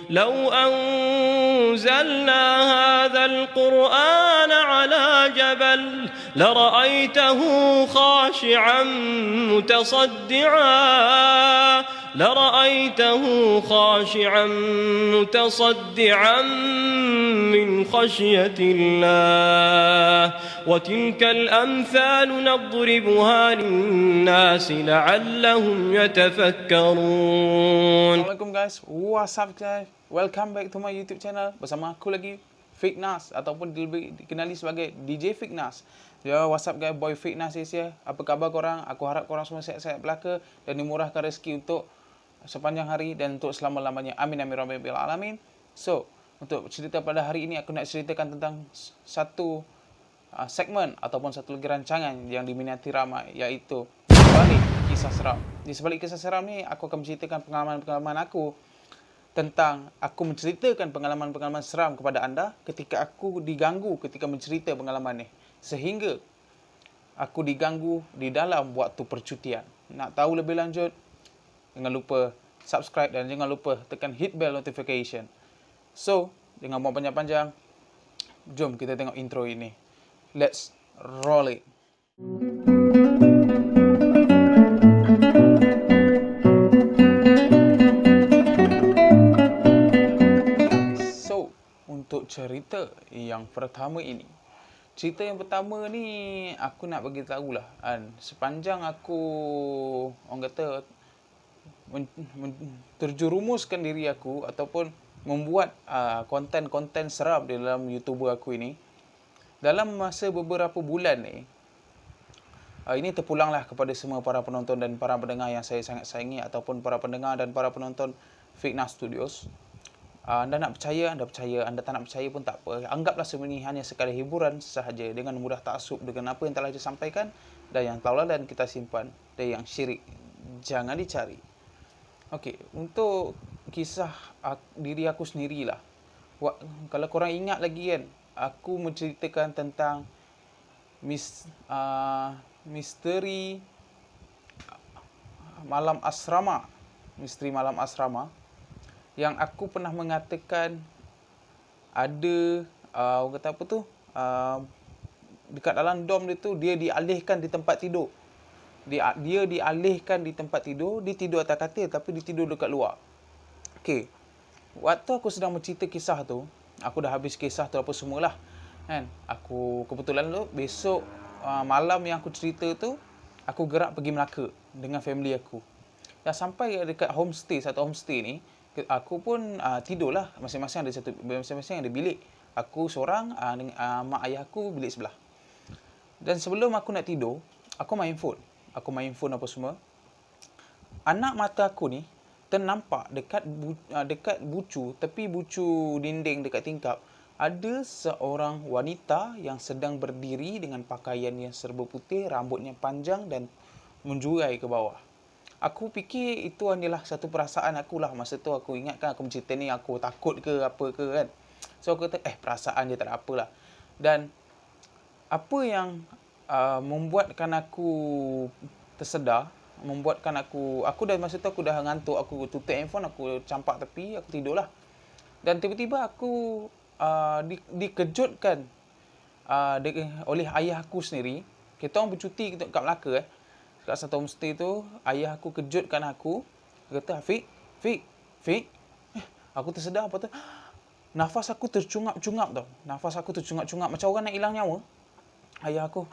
لو أنزلنا هذا القرآن على جبل لرأيته خاشعا متصدعا من خشية الله وتلك الأمثال نضربها للناس لعلهم يتفكرون. Assalamualaikum guys, what's up guys? Welcome back to my YouTube channel. Bersama aku lagi, Fiknas, ataupun lebih dikenali sebagai DJ Fiknas. Ya, what's up guys, boy Fiknas ya. Apa khabar korang? Aku harap korang semua sihat-sihat belaka dan dimurahkan rezeki untuk sepanjang hari dan untuk selama-lamanya. Amin amin rabbil alamin. So, untuk cerita pada hari ini aku nak ceritakan tentang satu segmen ataupun satu lagi rancangan yang diminati ramai, iaitu Sebalik Kisah Seram. Di Sebalik Kisah Seram ni aku akan menceritakan pengalaman-pengalaman aku tentang aku menceritakan pengalaman-pengalaman seram kepada anda ketika aku diganggu ketika mencerita pengalaman ni, sehingga aku diganggu di dalam waktu percutian. Nak tahu lebih lanjut, jangan lupa subscribe dan jangan lupa tekan hit bell notification. So, jangan buang panjang-panjang, jom kita tengok intro ini. Let's roll it. So, untuk cerita yang pertama ini. Cerita yang pertama ni aku nak bagi tahulah kan, sepanjang aku orang kata terjerumuskan diri aku ataupun membuat konten-konten seram di dalam YouTuber aku ini, dalam masa beberapa bulan ni, ini terpulanglah kepada semua para penonton dan para pendengar yang saya sangat sayangi, ataupun para pendengar dan para penonton Fiknas Studios. Anda nak percaya, anda percaya. Anda tak nak percaya pun tak apa. Anggaplah semua ini hanya sekadar hiburan sahaja, dengan mudah taksub dengan apa yang telah disampaikan, dan yang tauladan kita simpan, dan yang syirik jangan dicari. Okey, untuk kisah diri aku sendirilah. Kalau korang ingat lagi kan, aku menceritakan tentang misteri malam asrama. Misteri malam asrama yang aku pernah mengatakan ada orang kata apa tu, dekat dalam dom dia tu, dia dialihkan di tempat tidur. Dia dialihkan di tempat tidur, dia tidur atas katil tapi dia tidur dekat luar. Okey. Waktu aku sedang mencerita kisah tu, aku dah habis kisah tu apa semualah. Kan? Aku kebetulan tu besok malam yang aku cerita tu, aku gerak pergi Melaka dengan family aku. Dah sampai dekat satu homestay ni, aku pun tidurlah, masing-masing ada bilik. Aku seorang, mak ayah aku bilik sebelah. Dan sebelum aku nak tidur, aku main phone apa semua. Anak mata aku ni ternampak dekat tepi bucu dinding dekat tingkap, ada seorang wanita yang sedang berdiri dengan pakaian yang serba putih, rambutnya panjang dan menjurai ke bawah. Aku fikir itu adalah satu perasaan aku lah. Masa tu aku ingatkan aku mencerita ni, aku takut ke apa ke kan. So aku kata perasaan je, tak ada apalah. Dan apa yang membuatkan aku tersedar, membuatkan aku dah masa tu aku dah ngantuk, aku tutup handphone, aku campak tepi, aku tidurlah. Dan tiba-tiba aku dikejutkan oleh ayah aku sendiri. Kita orang bercuti kat Melaka kat satu homestay tu. Ayah aku kejutkan aku. Dia kata, Fik. Aku tersedar, apa tu? Nafas aku tercungap-cungap tau. Macam orang nak hilang nyawa. Ayah aku.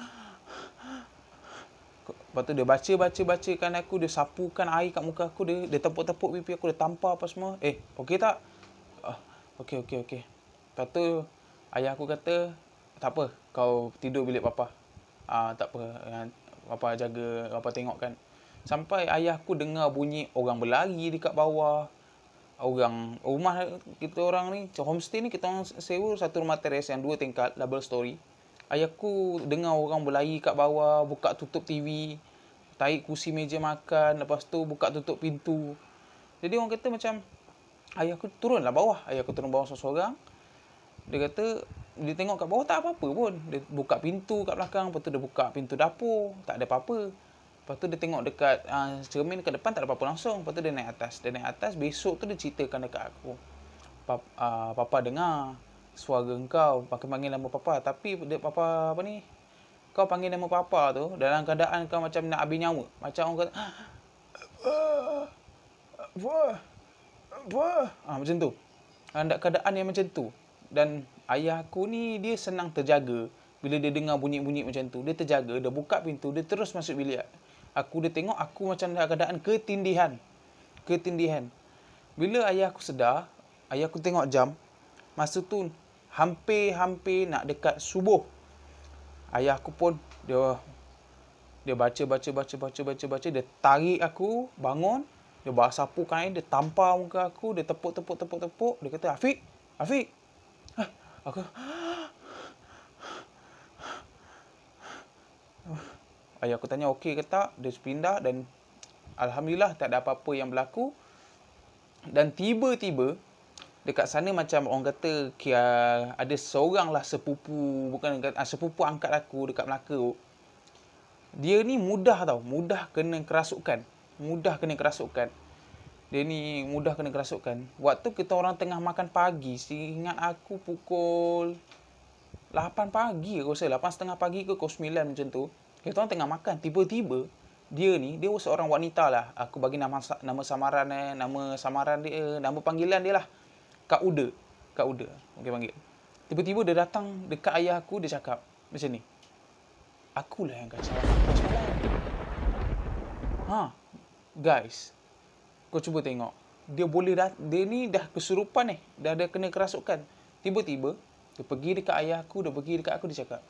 Lepas tu dia bacakan aku, dia sapukan air kat muka aku, dia tepuk-tepuk pipi aku, dia tampar apa semua. Okey tak? Okey. Lepas tu ayah aku kata, tak apa, kau tidur bilik papa. Tak apa, papa jaga, papa tengok kan. Sampai ayah aku dengar bunyi orang berlari dekat bawah. Rumah kita orang ni, homestay ni kita orang sewa satu rumah teres yang 2 tingkat, double story. Ayahku dengar orang berlari kat bawah, buka tutup TV, tarik kursi meja makan, lepas tu buka tutup pintu. Jadi orang kata macam, ayahku turun bawah seorang-seorang. Dia kata, dia tengok kat bawah tak apa-apa pun. Dia buka pintu kat belakang, lepas tu dia buka pintu dapur, tak ada apa-apa. Lepas tu dia tengok dekat cermin dekat depan, tak ada apa-apa langsung. Lepas tu dia naik atas. Besok tu dia ceritakan dekat aku. Papa dengar suara kau panggil nama Papa. Tapi Papa apa ni, kau panggil nama Papa tu dalam keadaan kau macam nak habis nyawa. Macam orang kata, apa? Macam tu. Keadaan yang macam tu. Dan ayah aku ni dia senang terjaga. Bila dia dengar bunyi-bunyi macam tu, dia terjaga, dia buka pintu, dia terus masuk bilik. Dia tengok aku macam dalam keadaan ketindihan. Bila ayah aku sedar, ayah aku tengok jam. Masa tu hampir nak dekat subuh. Ayah aku pun dia baca. Dia tarik aku bangun. Dia bawa sapu kain, dia tampar muka aku, dia tepuk. Dia kata, Afiq. Aku ayah aku tanya okey ke tak, dia pindah dan alhamdulillah tak ada apa-apa yang berlaku. Dan tiba-tiba dekat sana macam orang kata ada seorang lah sepupu angkat aku dekat Melaka tu. Dia ni mudah kena kerasukan. Waktu kita orang tengah makan pagi, seingat aku pukul 8 pagi aku rasa, 8.30 pagi ke pukul 9 macam tu. Kita orang tengah makan, tiba-tiba dia seorang wanita lah. Aku bagi nama samaran dia, nama panggilan dia lah. Kak Uda. Okey panggil. Tiba-tiba dia datang dekat ayah aku, dia cakap macam ni. Akulah yang kacau kau semalam. Guys, kau cuba tengok. Dia ni dah kesurupan ni, dah ada kena kerasukan. Tiba-tiba dia pergi dekat ayah aku, dia cakap,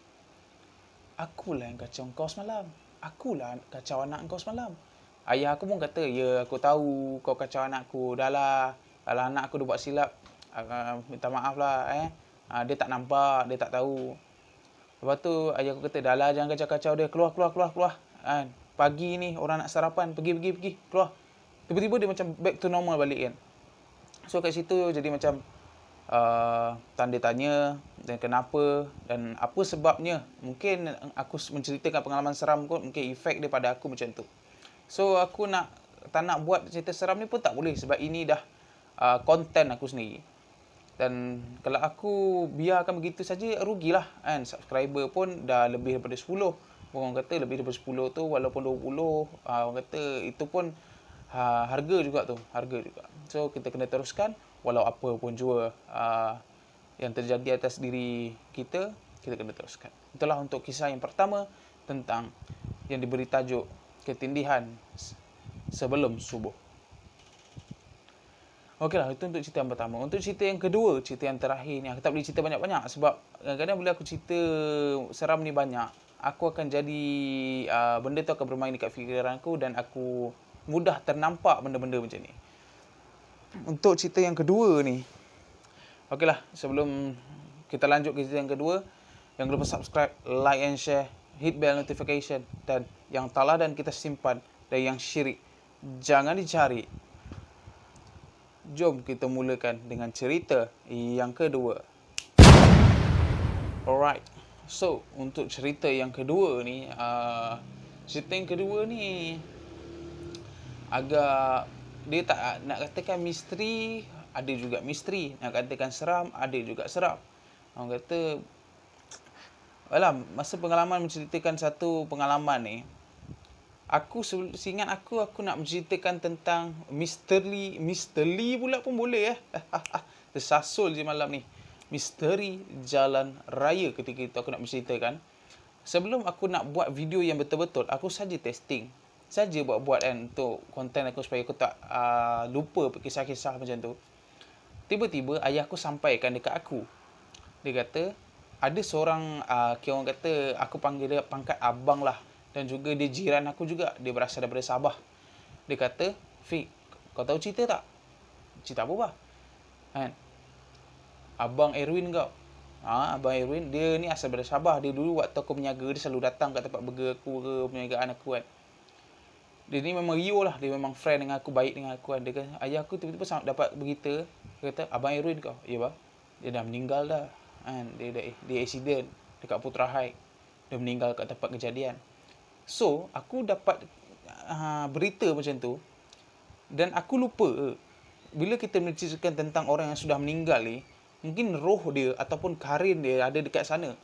akulah yang kacau kau semalam. Akulah kacau anak kau semalam. Ayah aku pun kata, ya aku tahu kau kacau anak aku. Dah lah, kalau anak aku dia buat silap, minta maaf lah. Dia tak nampak, dia tak tahu. Lepas tu ayah aku kata, dah lah jangan kacau-kacau dia. Keluar. Pagi ni orang nak sarapan, pergi, keluar. Tiba-tiba dia macam back to normal balik kan. So kat situ jadi macam tanda tanya dan kenapa dan apa sebabnya. Mungkin aku menceritakan pengalaman seram kot, mungkin efek dia pada aku macam tu. So aku tak nak buat cerita seram ni pun tak boleh sebab ini dah konten aku sendiri. Dan kalau aku biarkan begitu saja, rugilah kan. Subscriber pun dah lebih daripada 10. Orang kata lebih daripada 10 tu walaupun 20, orang kata itu pun harga juga. So kita kena teruskan walau apa pun jua yang terjadi atas diri kita kena teruskan. Itulah untuk kisah yang pertama tentang yang diberi tajuk ketindihan sebelum subuh. Okeylah, itu untuk cerita yang pertama. Untuk cerita yang kedua, cerita yang terakhir ni, aku tak boleh cerita banyak-banyak sebab kadang-kadang bila aku cerita seram ni banyak, aku akan jadi benda tu akan bermain dekat fikiran aku dan aku mudah ternampak benda-benda macam ni. Untuk cerita yang kedua ni, okeylah, sebelum kita lanjut ke cerita yang kedua, jangan lupa subscribe, like and share, hit bell notification, dan yang talah dan kita simpan, dan yang syirik jangan dicari. Jom kita mulakan dengan cerita yang kedua. Alright. So, untuk cerita yang kedua ni, agak, dia tak nak katakan misteri, ada juga misteri. Nak katakan seram, ada juga seram. Orang kata, masa pengalaman menceritakan satu pengalaman ni, seingat aku nak menceritakan tentang misteri pula pun boleh tersasul je malam ni. Misteri jalan raya ketika itu aku nak menceritakan. Sebelum aku nak buat video yang betul-betul, aku saja testing. Saja buat kan untuk konten aku supaya aku tak lupa kisah-kisah macam tu. Tiba-tiba ayah aku sampaikan dekat aku. Dia kata, ada seorang, orang kata, aku panggil dia pangkat abang lah. Dan juga dia jiran aku juga. Dia berasal daripada Sabah. Dia kata, Fik, kau tahu cerita tak? Cerita apa? Kan? Abang Erwin kau. Abang Erwin, dia ni asal daripada Sabah. Dia dulu waktu aku berniaga, dia selalu datang kat tempat burger aku ke, perniagaan aku kan. Dia ni memang Rio lah. Dia memang friend dengan aku, baik dengan aku kan. Dia kata, ayah aku tiba-tiba dapat berita. Dia kata, Abang Erwin kau? Ya bah. Dia dah meninggal dah. Kan? Dia accident dekat Putra Heights. Dia meninggal kat tempat kejadian. So, aku dapat berita macam tu dan aku lupa bila kita menceritakan tentang orang yang sudah meninggal ni, mungkin roh dia ataupun karin dia ada dekat sana.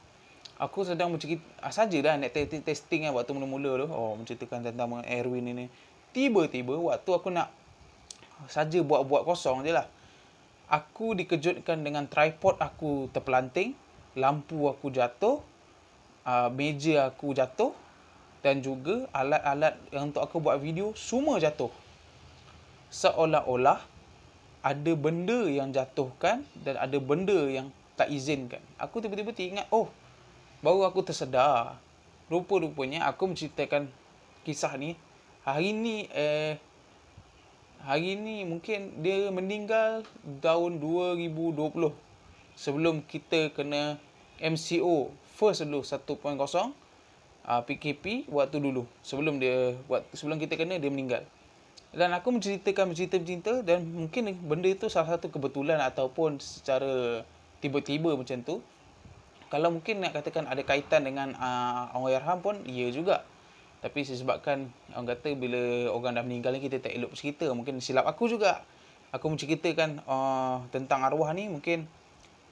Aku sedang mencerita sajalah nak testing kan waktu mula-mula tu. Menceritakan tentang Erwin ini. Tiba-tiba waktu aku nak saja buat-buat kosong je lah, aku dikejutkan dengan tripod aku terpelanting, lampu aku jatuh, meja aku jatuh, dan juga alat-alat yang untuk aku buat video semua jatuh. Seolah-olah ada benda yang jatuhkan dan ada benda yang tak izinkan. Aku tiba-tiba teringat, baru aku tersedar. Rupa-rupanya aku menceritakan kisah ni. Hari ni mungkin dia meninggal tahun 2020. Sebelum kita kena MCO first dulu 1.0, PKP waktu dulu. Sebelum kita kena, dia meninggal. Dan aku menceritakan bercerita dan mungkin benda itu salah satu kebetulan ataupun secara tiba-tiba macam tu. Kalau mungkin nak katakan ada kaitan dengan Allahyarham pun, ya juga. Tapi disebabkan orang kata bila orang dah meninggal ni kita tak elok bercerita. Mungkin silap aku juga. Aku menceritakan tentang arwah ni, mungkin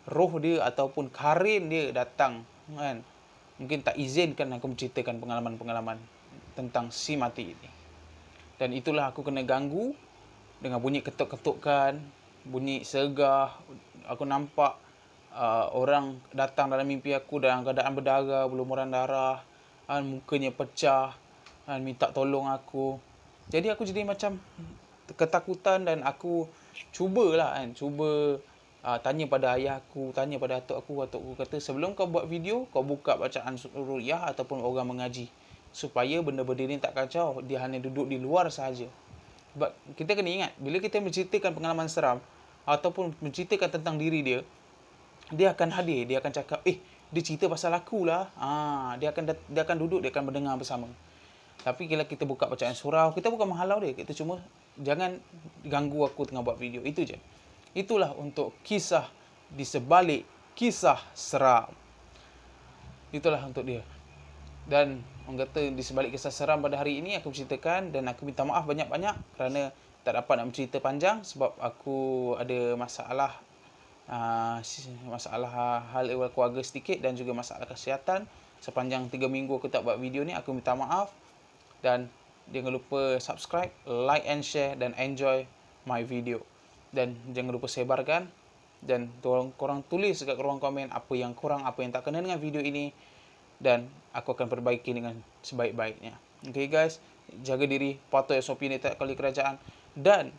roh dia ataupun karin dia datang kan. Mungkin tak izinkan aku menceritakan pengalaman-pengalaman tentang si mati ini. Dan itulah aku kena ganggu dengan bunyi ketuk-ketukan, bunyi sergah. Aku nampak orang datang dalam mimpi aku dalam keadaan berdarah, berlumuran darah, mukanya pecah, minta tolong aku. Jadi aku jadi macam ketakutan dan aku cuba tanya pada ayah aku, tanya pada atuk aku. Atuk aku kata, sebelum kau buat video, kau buka bacaan ruqyah ataupun orang mengaji, supaya benda-benda ni tak kacau, dia hanya duduk di luar sahaja. Sebab kita kena ingat, bila kita menceritakan pengalaman seram ataupun menceritakan tentang diri dia, dia akan hadir, dia akan cakap, dia cerita pasal aku lah. Dia akan duduk, dia akan mendengar bersama. Tapi bila kita buka bacaan surau, kita bukan menghalau dia, kita cuma jangan ganggu aku tengah buat video, itu je. Itulah untuk kisah di sebalik kisah seram. Itulah untuk dia. Dan orang kata di sebalik kisah seram pada hari ini aku ceritakan, dan aku minta maaf banyak-banyak kerana tak dapat nak bercerita panjang sebab aku ada masalah hal ehwal keluarga sedikit dan juga masalah kesihatan. Sepanjang 3 minggu aku tak buat video ni, aku minta maaf. Dan jangan lupa subscribe, like and share dan enjoy my video. Dan jangan lupa sebarkan, dan korang tulis dekat ruang komen apa yang kurang, apa yang tak kena dengan video ini, dan aku akan perbaiki dengan sebaik-baiknya. Okay guys, jaga diri, patuh SOP ni tak kali kerajaan, dan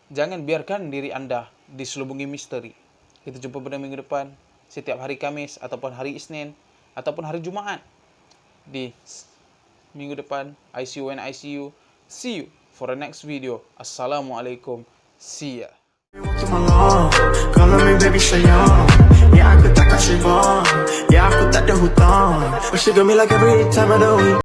jangan biarkan diri anda diselubungi misteri. Kita jumpa pada minggu depan, setiap hari Khamis ataupun hari Isnin ataupun hari Jumaat. Di minggu depan, I see you when I see you. See you for the next video. Assalamualaikum. See ya. Kalau me baby sayang, ya aku tak kasih bang, ya aku tak ada hutang. But she got me like every time of the week.